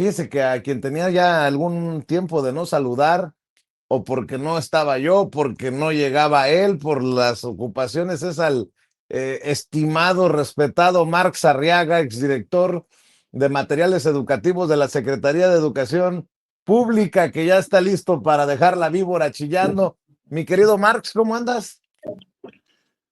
Fíjese que a quien tenía ya algún tiempo de no saludar, o porque no estaba yo, porque no llegaba él, por las ocupaciones, es al estimado, respetado Marx Arriaga, exdirector de materiales educativos de la Secretaría de Educación Pública, que ya está listo para dejar la víbora chillando. Mi querido Marx, ¿cómo andas?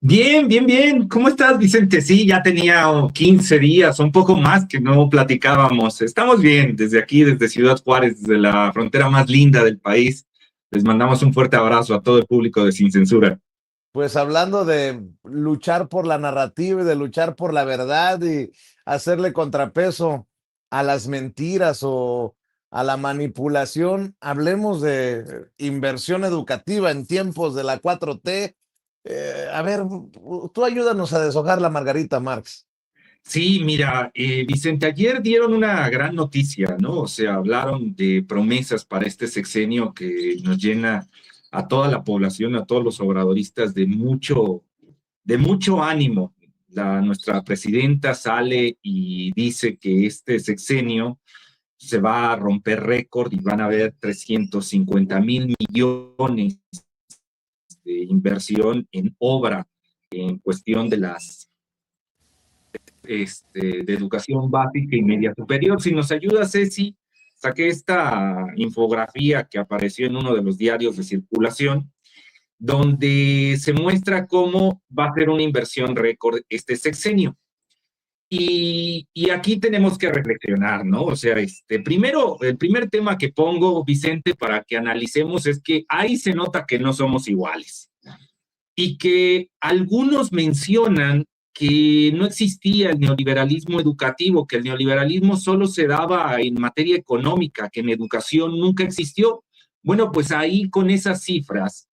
Bien, bien, bien. ¿Cómo estás, Vicente? Sí, ya tenía 15 días, un poco más que no platicábamos. Estamos bien desde aquí, desde Ciudad Juárez, desde la frontera más linda del país. Les mandamos un fuerte abrazo a todo el público de Sin Censura. Pues hablando de luchar por la narrativa y de luchar por la verdad y hacerle contrapeso a las mentiras o a la manipulación, hablemos de inversión educativa en tiempos de la 4T. A ver, tú ayúdanos a deshojar la Margarita Marx. Sí, mira, Vicente, ayer dieron una gran noticia, ¿no? O sea, hablaron de promesas para este sexenio que nos llena a toda la población, a todos los obradoristas de mucho ánimo. Nuestra presidenta sale y dice que este sexenio se va a romper récord y van a haber 350,000 millones de inversión en obra en cuestión de educación básica y media superior. Si nos ayuda, Ceci, saqué esta infografía que apareció en uno de los diarios de circulación, donde se muestra cómo va a ser una inversión récord este sexenio. Y aquí tenemos que reflexionar, ¿no? O sea, primero, el primer tema que pongo, Vicente, para que analicemos es que ahí se nota que no somos iguales y que algunos mencionan que no existía el neoliberalismo educativo, que el neoliberalismo solo se daba en materia económica, que en educación nunca existió. Bueno, pues ahí con esas cifras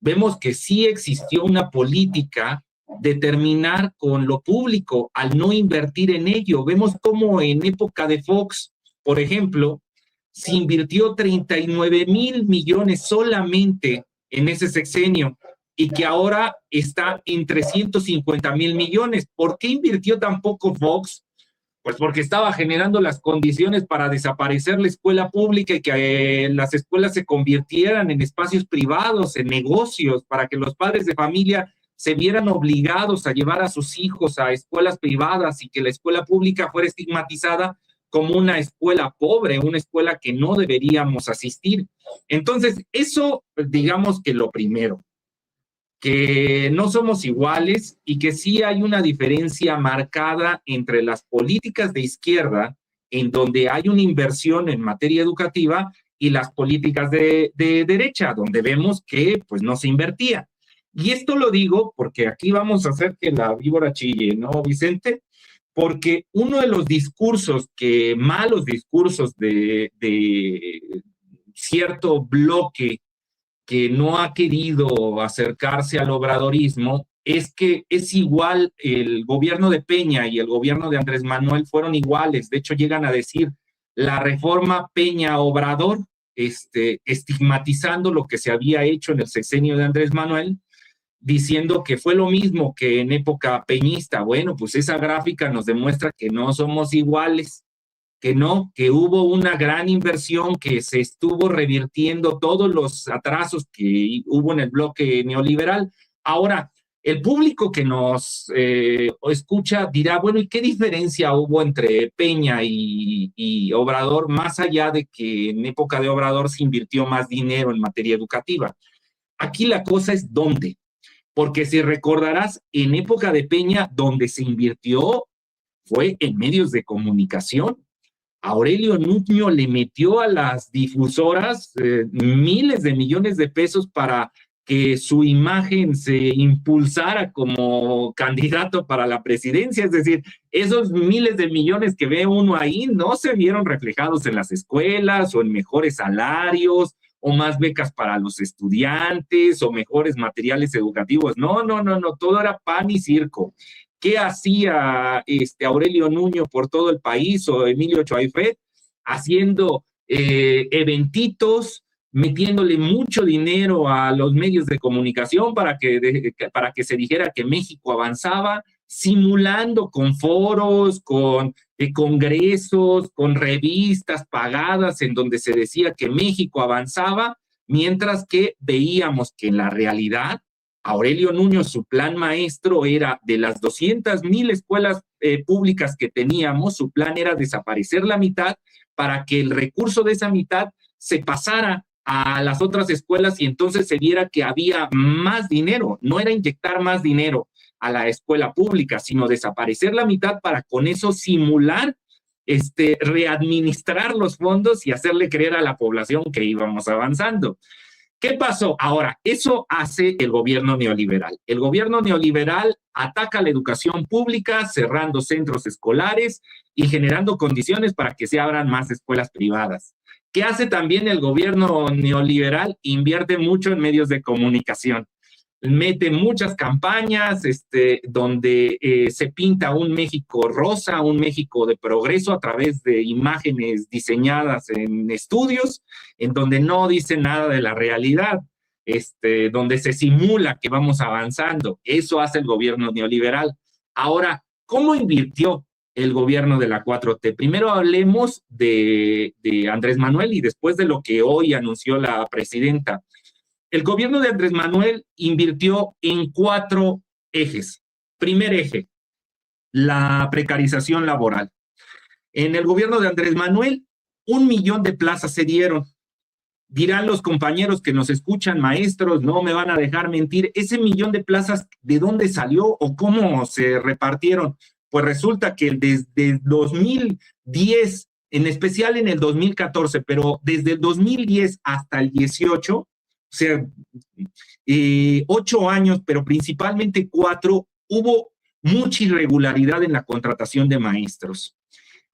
vemos que sí existió una política de terminar con lo público al no invertir en ello. Vemos cómo en época de Fox, por ejemplo, se invirtió 39,000 millones solamente en ese sexenio y que ahora está en 350,000 millones. ¿Por qué invirtió tan poco Fox? Pues porque estaba generando las condiciones para desaparecer la escuela pública y que las escuelas se convirtieran en espacios privados, en negocios, para que los padres de familia se vieran obligados a llevar a sus hijos a escuelas privadas y que la escuela pública fuera estigmatizada como una escuela pobre, una escuela que no deberíamos asistir. Entonces, eso, digamos que lo primero, que no somos iguales y que sí hay una diferencia marcada entre las políticas de izquierda, en donde hay una inversión en materia educativa, y las políticas de derecha, donde vemos que pues no se invertía. Y esto lo digo porque aquí vamos a hacer que la víbora chille, ¿no, Vicente? Porque uno de los discursos malos discursos de cierto bloque que no ha querido acercarse al obradorismo es que es igual, el gobierno de Peña y el gobierno de Andrés Manuel fueron iguales. De hecho, llegan a decir la reforma Peña-Obrador, estigmatizando lo que se había hecho en el sexenio de Andrés Manuel, diciendo que fue lo mismo que en época peñista. Bueno, pues esa gráfica nos demuestra que no somos iguales, que no, que hubo una gran inversión, que se estuvo revirtiendo todos los atrasos que hubo en el bloque neoliberal. Ahora, el público que nos escucha dirá, bueno, ¿y qué diferencia hubo entre Peña y Obrador, más allá de que en época de Obrador se invirtió más dinero en materia educativa? Aquí la cosa es dónde, porque si recordarás, en época de Peña, donde se invirtió fue en medios de comunicación. Aurelio Nuño le metió a las difusoras miles de millones de pesos para que su imagen se impulsara como candidato para la presidencia. Es decir, esos miles de millones que ve uno ahí no se vieron reflejados en las escuelas o en mejores salarios o más becas para los estudiantes o mejores materiales educativos. No, no, no, no, todo era pan y circo. ¿Qué hacía Aurelio Nuño por todo el país o Emilio Choaifet? Haciendo eventitos, metiéndole mucho dinero a los medios de comunicación para que se dijera que México avanzaba, simulando con foros, con congresos, con revistas pagadas en donde se decía que México avanzaba, mientras que veíamos que en la realidad Aurelio Nuño, su plan maestro era de las 200,000 escuelas públicas que teníamos, su plan era desaparecer la mitad para que el recurso de esa mitad se pasara a las otras escuelas y entonces se viera que había más dinero. No era inyectar más dinero a la escuela pública, sino desaparecer la mitad para con eso simular, readministrar los fondos y hacerle creer a la población que íbamos avanzando. ¿Qué pasó? Ahora, eso hace el gobierno neoliberal. El gobierno neoliberal ataca la educación pública, cerrando centros escolares y generando condiciones para que se abran más escuelas privadas. ¿Qué hace también el gobierno neoliberal? Invierte mucho en medios de comunicación. Mete muchas campañas donde se pinta un México rosa, un México de progreso a través de imágenes diseñadas en estudios, en donde no dice nada de la realidad, donde se simula que vamos avanzando. Eso hace el gobierno neoliberal. Ahora, ¿cómo invirtió el gobierno de la 4T? Primero hablemos de Andrés Manuel y después de lo que hoy anunció la presidenta. El gobierno de Andrés Manuel invirtió en 4 ejes. Primer eje, la precarización laboral. En el gobierno de Andrés Manuel, 1 millón de plazas se dieron. Dirán los compañeros que nos escuchan, maestros, no me van a dejar mentir, ese 1 millón de plazas, ¿de dónde salió o cómo se repartieron? Pues resulta que desde 2010, en especial en el 2014, pero desde el 2010 hasta el 18, o sea, 8 años, pero principalmente 4, hubo mucha irregularidad en la contratación de maestros.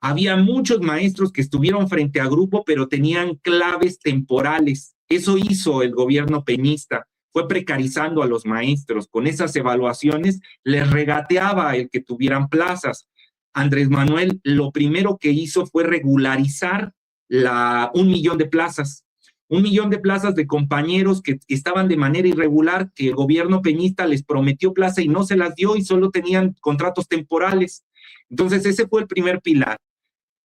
Había muchos maestros que estuvieron frente a grupo, pero tenían claves temporales. Eso hizo el gobierno peñista, fue precarizando a los maestros. Con esas evaluaciones les regateaba el que tuvieran plazas. Andrés Manuel lo primero que hizo fue regularizar 1 millón de plazas. 1 millón de plazas de compañeros que estaban de manera irregular, que el gobierno peñista les prometió plaza y no se las dio y solo tenían contratos temporales. Entonces ese fue el primer pilar.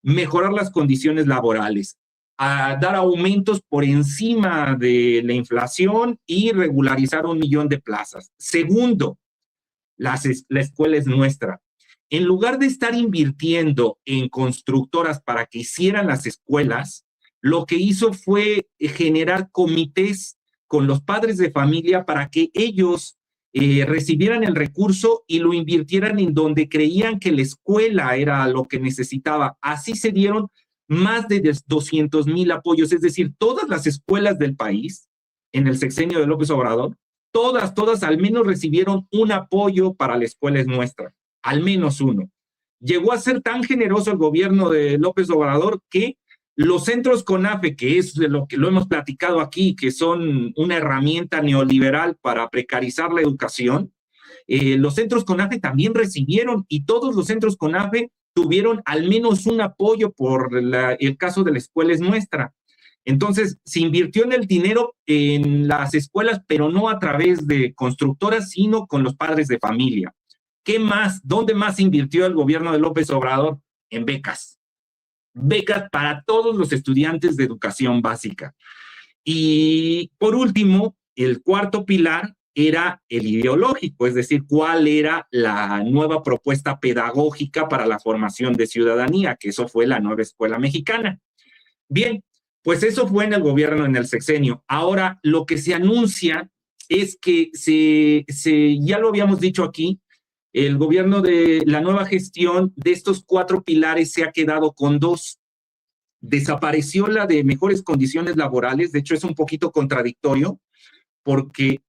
Mejorar las condiciones laborales, a dar aumentos por encima de la inflación y regularizar 1 millón de plazas. Segundo, la escuela es nuestra. En lugar de estar invirtiendo en constructoras para que hicieran las escuelas, lo que hizo fue generar comités con los padres de familia para que ellos recibieran el recurso y lo invirtieran en donde creían que la escuela era lo que necesitaba. Así se dieron más de 200,000 apoyos, es decir, todas las escuelas del país en el sexenio de López Obrador, todas al menos recibieron un apoyo para la escuela es nuestra, al menos uno. Llegó a ser tan generoso el gobierno de López Obrador que los centros CONAFE, que es de lo que lo hemos platicado aquí, que son una herramienta neoliberal para precarizar la educación, los centros CONAFE también recibieron y todos los centros CONAFE tuvieron al menos un apoyo por el caso de la escuela es nuestra. Entonces, se invirtió en el dinero en las escuelas, pero no a través de constructoras, sino con los padres de familia. ¿Qué más? ¿Dónde más invirtió el gobierno de López Obrador? En becas. Becas para todos los estudiantes de educación básica. Y por último, el cuarto pilar era el ideológico, es decir, cuál era la nueva propuesta pedagógica para la formación de ciudadanía, que eso fue la nueva escuela mexicana. Bien, pues eso fue en el gobierno, en el sexenio. Ahora, lo que se anuncia es que ya lo habíamos dicho aquí, el gobierno de la nueva gestión de estos 4 pilares se ha quedado con 2. Desapareció la de mejores condiciones laborales, de hecho es un poquito contradictorio, porque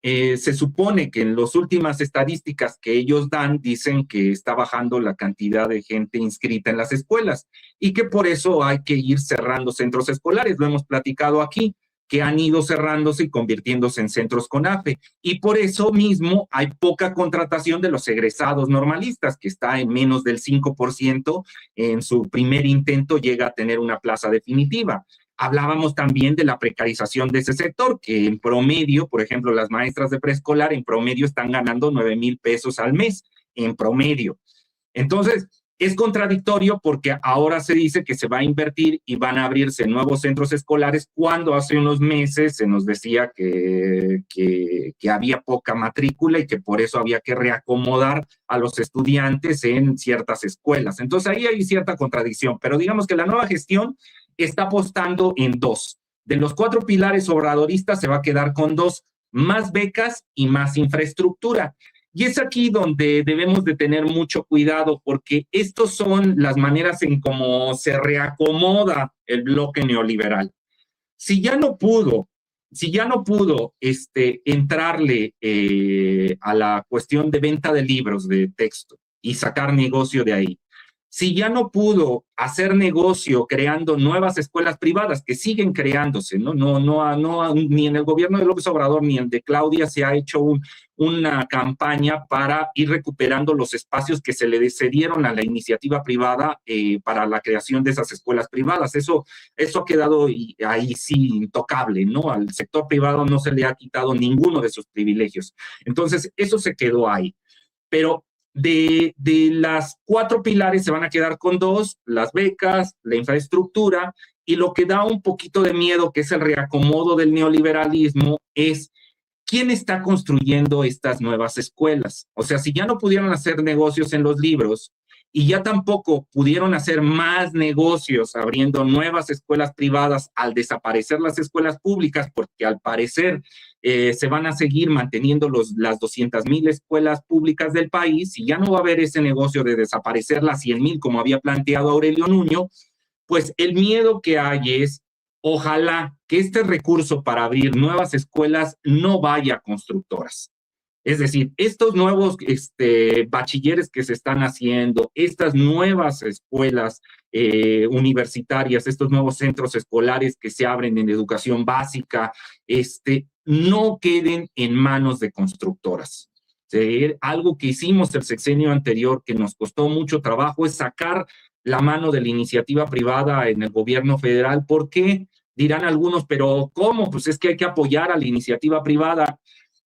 se supone que en las últimas estadísticas que ellos dan dicen que está bajando la cantidad de gente inscrita en las escuelas y que por eso hay que ir cerrando centros escolares, lo hemos platicado aquí, que han ido cerrándose y convirtiéndose en centros CONAFE. Y por eso mismo hay poca contratación de los egresados normalistas, que está en menos del 5%, en su primer intento llega a tener una plaza definitiva. Hablábamos también de la precarización de ese sector, que en promedio, por ejemplo, las maestras de preescolar en promedio están ganando 9,000 pesos al mes, en promedio. Entonces, Es contradictorio porque ahora se dice que se va a invertir y van a abrirse nuevos centros escolares cuando hace unos meses se nos decía que había poca matrícula y que por eso había que reacomodar a los estudiantes en ciertas escuelas. Entonces ahí hay cierta contradicción, pero digamos que la nueva gestión está apostando en dos. De los 4 pilares obradoristas se va a quedar con 2, más becas y más infraestructura. Y es aquí donde debemos de tener mucho cuidado porque estas son las maneras en cómo se reacomoda el bloque neoliberal. Si ya no pudo, entrarle a la cuestión de venta de libros de texto y sacar negocio de ahí, si ya no pudo hacer negocio creando nuevas escuelas privadas que siguen creándose, ni en el gobierno de López Obrador ni en el de Claudia se ha hecho una campaña para ir recuperando los espacios que se le cedieron a la iniciativa privada para la creación de esas escuelas privadas. Eso ha quedado ahí sí intocable, ¿no? Al sector privado no se le ha quitado ninguno de sus privilegios. Entonces, eso se quedó ahí. Pero de las 4 pilares se van a quedar con 2, las becas, la infraestructura, y lo que da un poquito de miedo, que es el reacomodo del neoliberalismo, es quién está construyendo estas nuevas escuelas. O sea, si ya no pudieron hacer negocios en los libros y ya tampoco pudieron hacer más negocios abriendo nuevas escuelas privadas al desaparecer las escuelas públicas, porque al parecer se van a seguir manteniendo las 200,000 escuelas públicas del país, y ya no va a haber ese negocio de desaparecer las 100,000 como había planteado Aurelio Nuño, pues el miedo que hay es, ojalá que este recurso para abrir nuevas escuelas no vaya a constructoras. Es decir, estos nuevos bachilleres que se están haciendo, estas nuevas escuelas universitarias, estos nuevos centros escolares que se abren en educación básica, no queden en manos de constructoras. Algo que hicimos el sexenio anterior que nos costó mucho trabajo es sacar la mano de la iniciativa privada en el gobierno federal. ¿Por qué? Dirán algunos, pero ¿cómo? Pues es que hay que apoyar a la iniciativa privada.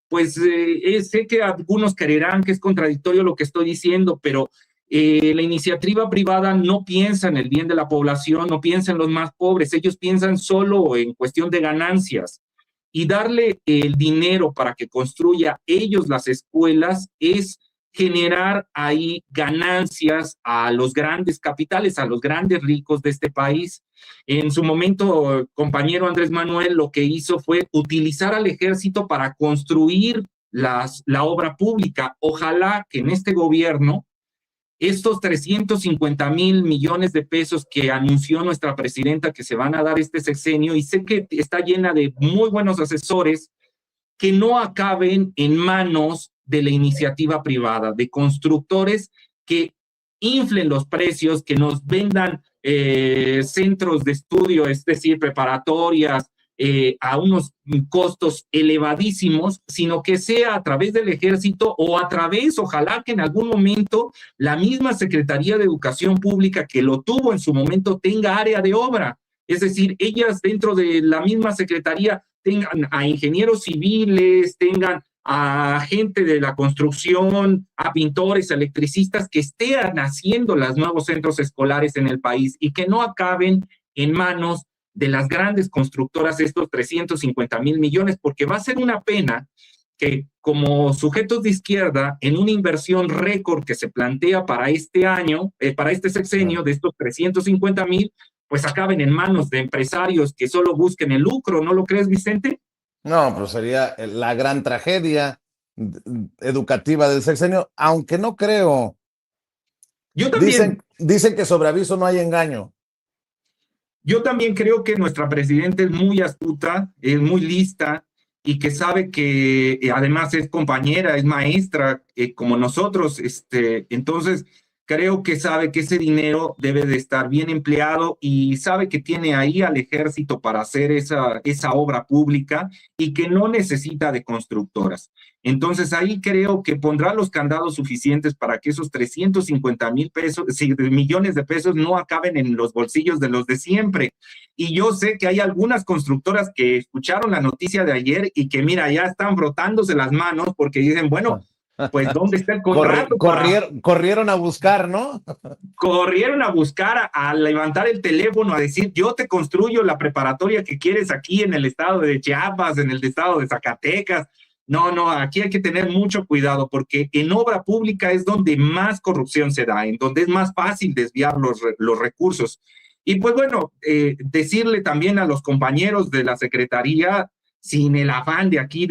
Pues sé que algunos creerán que es contradictorio lo que estoy diciendo, pero la iniciativa privada no piensa en el bien de la población, no piensa en los más pobres, ellos piensan solo en cuestión de ganancias. Y darle el dinero para que construya ellos las escuelas es generar ahí ganancias a los grandes capitales, a los grandes ricos de este país. En su momento, compañero Andrés Manuel lo que hizo fue utilizar al ejército para construir la obra pública. Ojalá que en este gobierno estos 350,000 millones de pesos que anunció nuestra presidenta que se van a dar este sexenio, y sé que está llena de muy buenos asesores, que no acaben en manos de la iniciativa privada, de constructores que inflen los precios, que nos vendan centros de estudio, es decir, preparatorias, a unos costos elevadísimos, sino que sea a través del ejército o a través, ojalá que en algún momento, la misma Secretaría de Educación Pública que lo tuvo en su momento tenga área de obra. Es decir, ellas dentro de la misma secretaría tengan a ingenieros civiles, tengan a gente de la construcción, a pintores, a electricistas que estén haciendo los nuevos centros escolares en el país y que no acaben en manos de las grandes constructoras estos 350,000 millones, porque va a ser una pena que como sujetos de izquierda, en una inversión récord que se plantea para este año, para este sexenio, de estos 350,000, pues acaben en manos de empresarios que solo busquen el lucro. ¿No lo crees, Vicente? No, pero sería la gran tragedia educativa del sexenio, aunque no creo. Yo también. Dicen que sobre aviso no hay engaño. Yo también creo que nuestra presidenta es muy astuta, es muy lista y que sabe que además es compañera, es maestra como nosotros. Entonces, creo que sabe que ese dinero debe de estar bien empleado y sabe que tiene ahí al ejército para hacer esa obra pública y que no necesita de constructoras. Entonces ahí creo que pondrá los candados suficientes para que esos 350,000 millones de pesos no acaben en los bolsillos de los de siempre. Y yo sé que hay algunas constructoras que escucharon la noticia de ayer y que mira, ya están frotándose las manos porque dicen, bueno, Pues, ¿dónde está el contrato? Corrieron a buscar, ¿no? Corrieron a buscar, a levantar el teléfono, a decir, yo te construyo la preparatoria que quieres aquí en el estado de Chiapas, en el estado de Zacatecas. No, no, aquí hay que tener mucho cuidado porque en obra pública es donde más corrupción se da, en donde es más fácil desviar los recursos. Y pues bueno, decirle también a los compañeros de la Secretaría, sin el afán de aquí,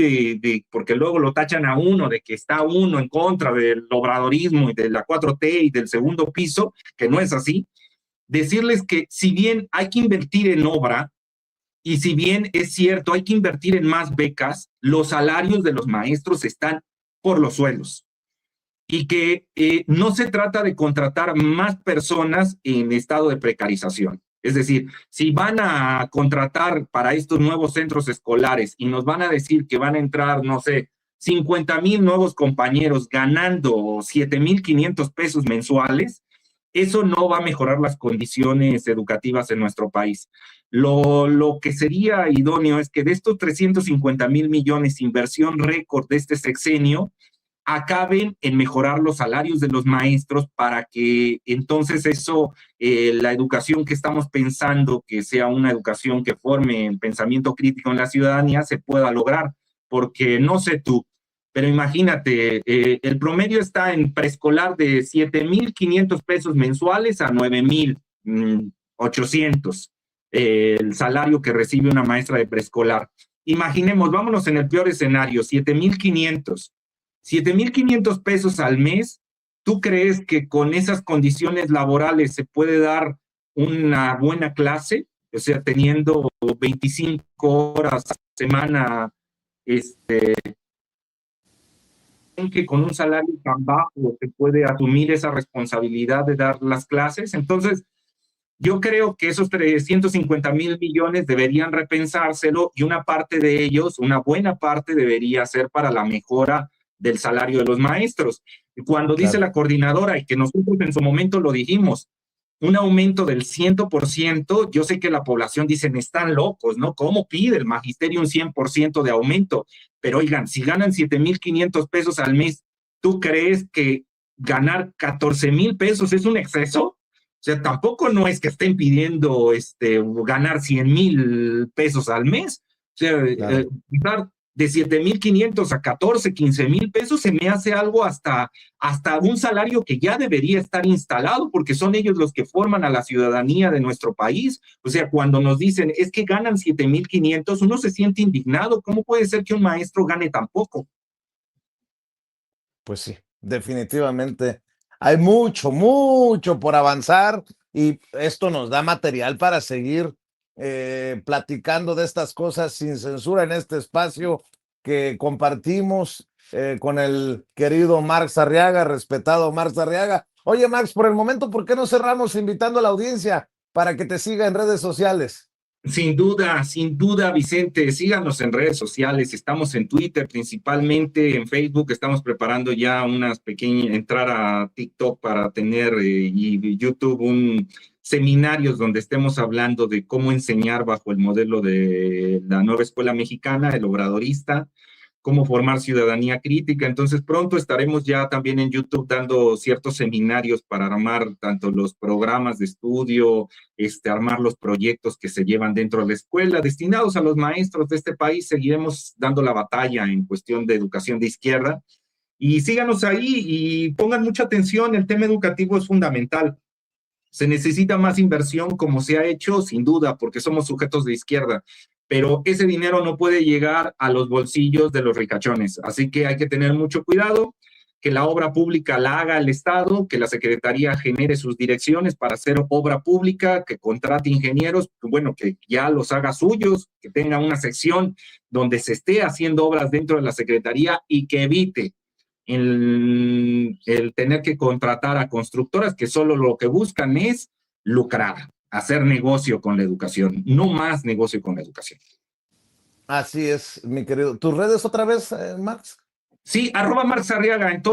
porque luego lo tachan a uno, de que está uno en contra del obradorismo y de la 4T y del segundo piso, que no es así, decirles que si bien hay que invertir en obra, y si bien es cierto, hay que invertir en más becas, los salarios de los maestros están por los suelos. Y que no se trata de contratar más personas en estado de precarización. Es decir, si van a contratar para estos nuevos centros escolares y nos van a decir que van a entrar, no sé, 50,000 nuevos compañeros ganando 7,500 pesos mensuales, eso no va a mejorar las condiciones educativas en nuestro país. Lo que sería idóneo es que de estos 350,000 millones, inversión récord de este sexenio, acaben en mejorar los salarios de los maestros para que entonces eso, la educación que estamos pensando, que sea una educación que forme el pensamiento crítico en la ciudadanía, se pueda lograr. Porque no sé tú, pero imagínate, el promedio está en preescolar de 7,500 pesos mensuales a 9,800, el salario que recibe una maestra de preescolar. Imaginemos, vámonos en el peor escenario, 7,500 pesos al mes. ¿Tú crees que con esas condiciones laborales se puede dar una buena clase? O sea, teniendo 25 horas a la semana, que con un salario tan bajo se puede asumir esa responsabilidad de dar las clases. Entonces, yo creo que esos 350,000 millones deberían repensárselo y una parte de ellos, una buena parte, debería ser para la mejora del salario de los maestros. Y cuando dice la coordinadora, y que nosotros en su momento lo dijimos, un aumento del 100%, yo sé que la población dicen, están locos, ¿no? ¿Cómo pide el magisterio un 100% de aumento? Pero oigan, si ganan 7,500 pesos al mes, ¿tú crees que ganar 14,000 pesos es un exceso? O sea, tampoco no es que estén pidiendo ganar 100,000 pesos al mes. O sea, claro, de 7,500 a 14, 15,000 pesos se me hace algo hasta un salario que ya debería estar instalado, porque son ellos los que forman a la ciudadanía de nuestro país. O sea, cuando nos dicen, es que ganan 7,500, uno se siente indignado. ¿Cómo puede ser que un maestro gane tan poco? Pues sí, definitivamente. Hay mucho, mucho por avanzar y esto nos da material para seguir platicando de estas cosas sin censura en este espacio que compartimos con el querido Marx Arriaga, respetado Marx Arriaga. Oye, Max, por el momento, ¿por qué no cerramos invitando a la audiencia para que te siga en redes sociales? Sin duda, Vicente, síganos en redes sociales, estamos en Twitter principalmente, en Facebook, estamos preparando ya unas pequeñas, entrar a TikTok para tener y YouTube seminarios donde estemos hablando de cómo enseñar bajo el modelo de la nueva escuela mexicana, el obradorista, cómo formar ciudadanía crítica. Entonces pronto estaremos ya también en YouTube dando ciertos seminarios para armar tanto los programas de estudio, armar los proyectos que se llevan dentro de la escuela, destinados a los maestros de este país. Seguiremos dando la batalla en cuestión de educación de izquierda. Y síganos ahí y pongan mucha atención, el tema educativo es fundamental. Se necesita más inversión como se ha hecho, sin duda, porque somos sujetos de izquierda, pero ese dinero no puede llegar a los bolsillos de los ricachones. Así que hay que tener mucho cuidado, que la obra pública la haga el Estado, que la Secretaría genere sus direcciones para hacer obra pública, que contrate ingenieros, bueno, que ya los haga suyos, que tenga una sección donde se esté haciendo obras dentro de la Secretaría y que evite el tener que contratar a constructoras que solo lo que buscan es lucrar, hacer negocio con la educación, no más negocio con la educación. Así es, mi querido. ¿Tus redes otra vez, Max? Sí, @Marx Arriaga en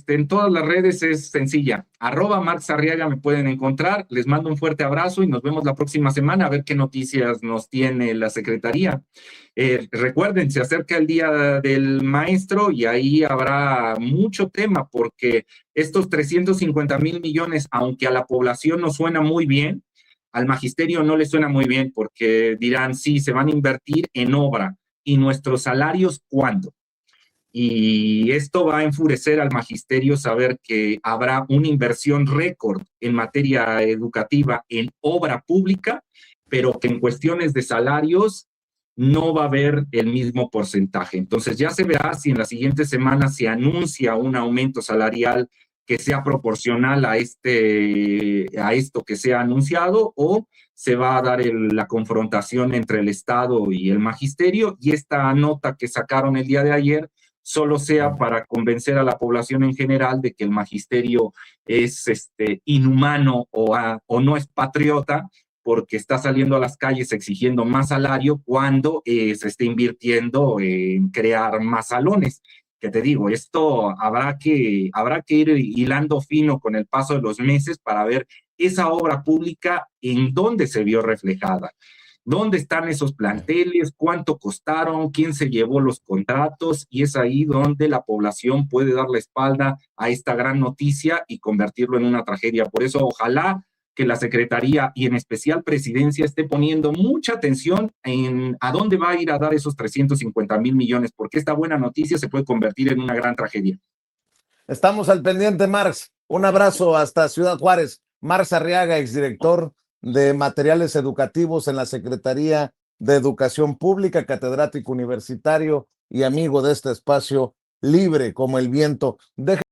en todas las redes es sencilla. @Marx Arriaga me pueden encontrar. Les mando un fuerte abrazo y nos vemos la próxima semana a ver qué noticias nos tiene la Secretaría. Recuerden, se acerca el Día del Maestro y ahí habrá mucho tema porque estos 350,000 millones, aunque a la población no suena muy bien, al magisterio no le suena muy bien porque dirán, sí, se van a invertir en obra. ¿Y nuestros salarios cuándo? Y esto va a enfurecer al magisterio saber que habrá una inversión récord en materia educativa en obra pública, pero que en cuestiones de salarios no va a haber el mismo porcentaje. Entonces ya se verá si en las siguientes semanas se anuncia un aumento salarial que sea proporcional a esto que se ha anunciado, o se va a dar la confrontación entre el Estado y el magisterio, y esta nota que sacaron el día de ayer solo sea para convencer a la población en general de que el magisterio es inhumano o no es patriota porque está saliendo a las calles exigiendo más salario cuando se está invirtiendo en crear más salones. Que te digo, esto habrá que ir hilando fino con el paso de los meses para ver esa obra pública en dónde se vio reflejada. ¿Dónde están esos planteles? ¿Cuánto costaron? ¿Quién se llevó los contratos? Y es ahí donde la población puede dar la espalda a esta gran noticia y convertirlo en una tragedia. Por eso, ojalá que la Secretaría y en especial Presidencia esté poniendo mucha atención en a dónde va a ir a dar esos 350,000 millones, porque esta buena noticia se puede convertir en una gran tragedia. Estamos al pendiente, Marx. Un abrazo hasta Ciudad Juárez. Marx Arriaga, exdirector de materiales educativos en la Secretaría de Educación Pública, catedrático universitario y amigo de este espacio libre como el viento.